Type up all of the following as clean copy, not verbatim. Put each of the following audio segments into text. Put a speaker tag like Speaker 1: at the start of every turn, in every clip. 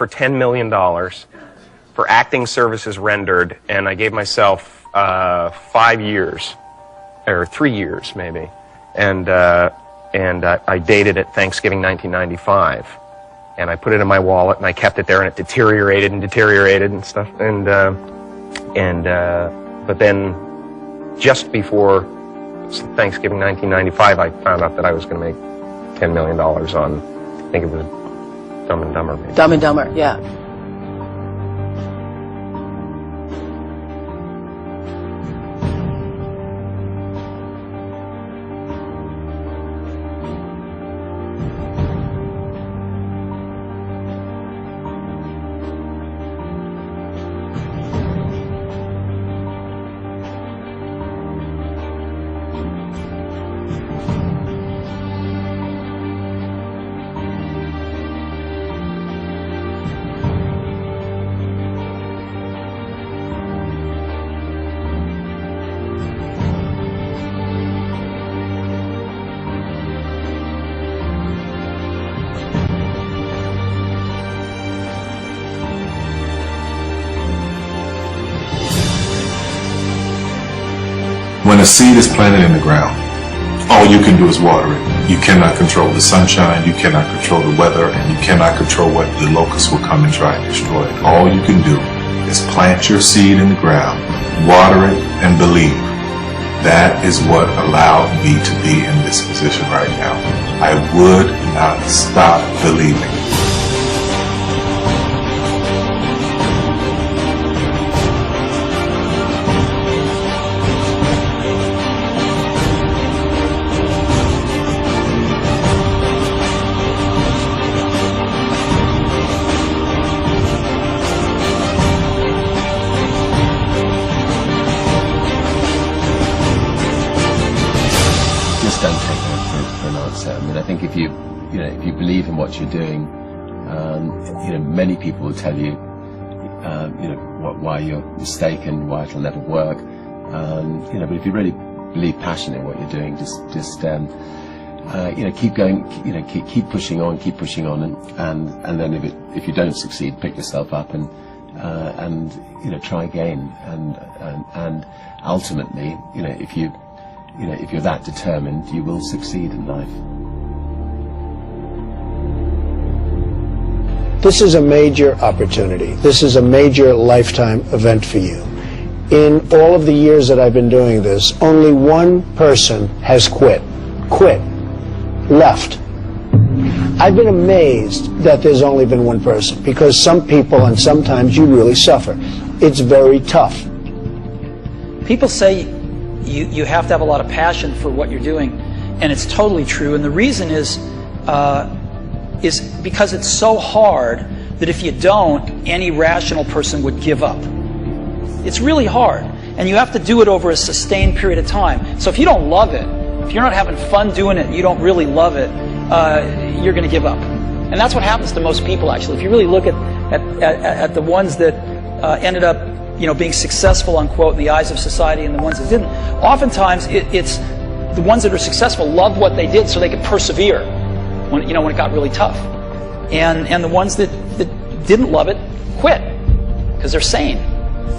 Speaker 1: for $10 million for acting services rendered, and I gave myself 5 years, or 3 years maybe, and I dated it Thanksgiving 1995, and I put it in my wallet and I kept it there, and it deteriorated and stuff, but then just before Thanksgiving 1995, I found out that I was going to make $10 million on, I think it was Dumb and Dumber. Maybe.
Speaker 2: Dumb and Dumber, yeah.
Speaker 3: When a seed is planted in the ground, all you can do is water it. You cannot control the sunshine, you cannot control the weather, and you cannot control what the locusts will come and try and destroy it. All you can do is plant your seed in the ground, water it, and believe. That is what allowed me to be in this position right now. I would not stop believing.
Speaker 4: Don't take that for an answer. I mean, I think if you believe in what you're doing, many people will tell you, why you're mistaken, why it'll never work. But if you really believe passionately in what you're doing, just keep going, keep pushing on, and then if you don't succeed, pick yourself up and try again, and ultimately, if you're that determined, you will succeed in life.
Speaker 5: This is a major opportunity. This is a major lifetime event for you. In all of the years that I've been doing this, only one person has quit, left. I've been amazed that there's only been one person, because some people, and sometimes you really suffer. It's very tough.
Speaker 6: People say you have to have a lot of passion for what you're doing, and it's totally true. And the reason is because it's so hard that if you don't, any rational person would give up. It's really hard, and you have to do it over a sustained period of time. So if you don't love it, if you're not having fun doing it, and you don't really love it, you're going to give up. And that's what happens to most people, actually. If you really look at the ones that ended up being successful, unquote, in the eyes of society, and the ones that didn't, oftentimes it's the ones that are successful love what they did so they could persevere when it got really tough. And the ones that didn't love it quit because they're sane,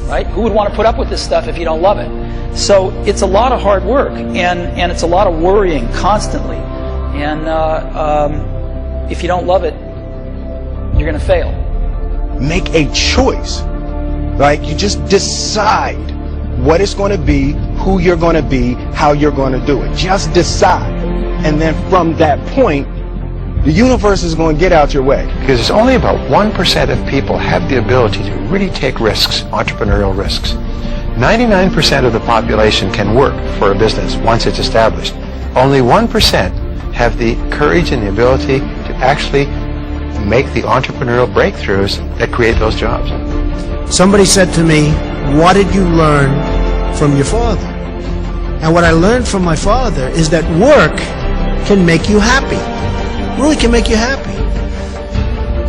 Speaker 6: right? Who would want to put up with this stuff if you don't love it? So it's a lot of hard work, and it's a lot of worrying constantly. And if you don't love it, you're going to fail.
Speaker 7: Make a choice. Right? You just decide what it's going to be, who you're going to be, how you're going to do it. Just decide. And then from that point, the universe is going to get out your way.
Speaker 8: Because it's only about 1% of people have the ability to really take risks, entrepreneurial risks. 99% of the population can work for a business once it's established. Only 1% have the courage and the ability to actually make the entrepreneurial breakthroughs that create those jobs.
Speaker 5: Somebody said to me, what did you learn from your father? And what I learned from my father is that work can make you happy. Really can make you happy.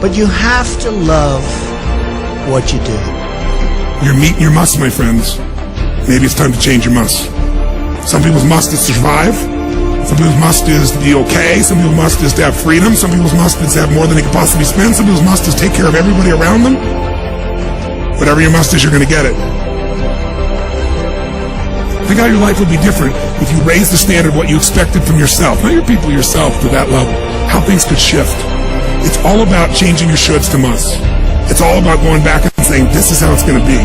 Speaker 5: But you have to love what you do.
Speaker 9: You're meeting your must, my friends. Maybe it's time to change your must. Some people's must is survive. Some people's must is to be okay. Some people's must is to have freedom. Some people's must is to have more than they can possibly spend. Some people's must is take care of everybody around them. Whatever your must is, you're going to get it. Think how your life would be different if you raised the standard of what you expected from yourself, not your people, yourself, to that level. How things could shift. It's all about changing your shoulds to musts. It's all about going back and saying, this is how it's going to be.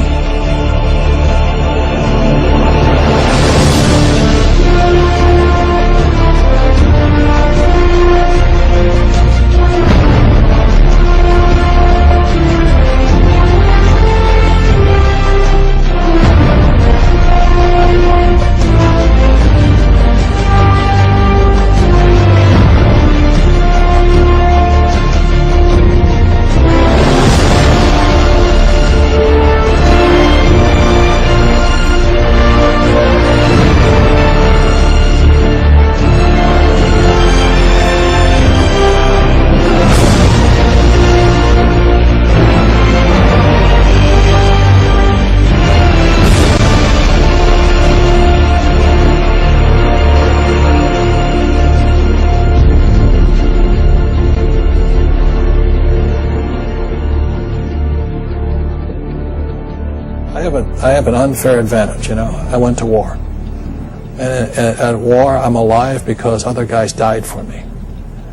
Speaker 2: I have an unfair advantage, you know. I went to war. And at war, I'm alive because other guys died for me.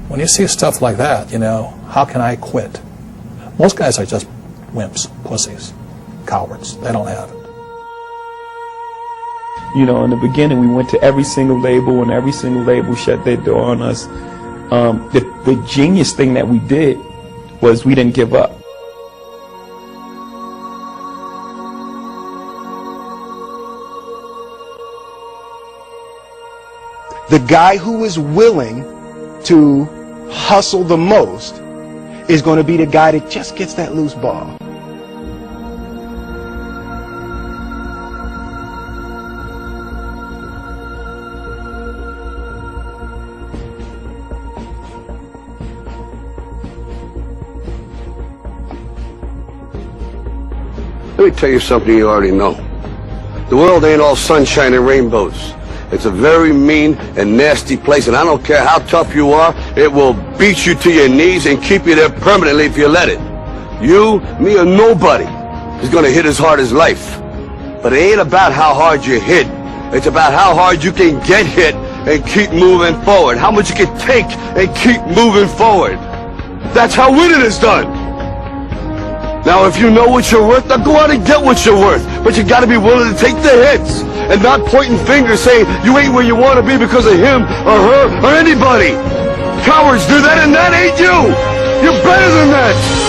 Speaker 2: When you see stuff like that, you know, how can I quit? Most guys are just wimps, pussies, cowards. They don't have it.
Speaker 10: You know, in the beginning, we went to every single label, and every single label shut their door on us. The genius thing that we did was we didn't give up.
Speaker 7: The guy who is willing to hustle the most is going to be the guy that just gets that loose ball.
Speaker 11: Let me tell you something you already know. The world ain't all sunshine and rainbows. It's a very mean and nasty place, and I don't care how tough you are, it will beat you to your knees and keep you there permanently if you let it. You, me, or nobody is going to hit as hard as life. But it ain't about how hard you hit. It's about how hard you can get hit and keep moving forward. How much you can take and keep moving forward. That's how winning is done. Now, if you know what you're worth, now go out and get what you're worth. But you got to be willing to take the hits and not pointing fingers saying you ain't where you want to be because of him or her or anybody. Cowards do that, and that ain't you. You're better than that.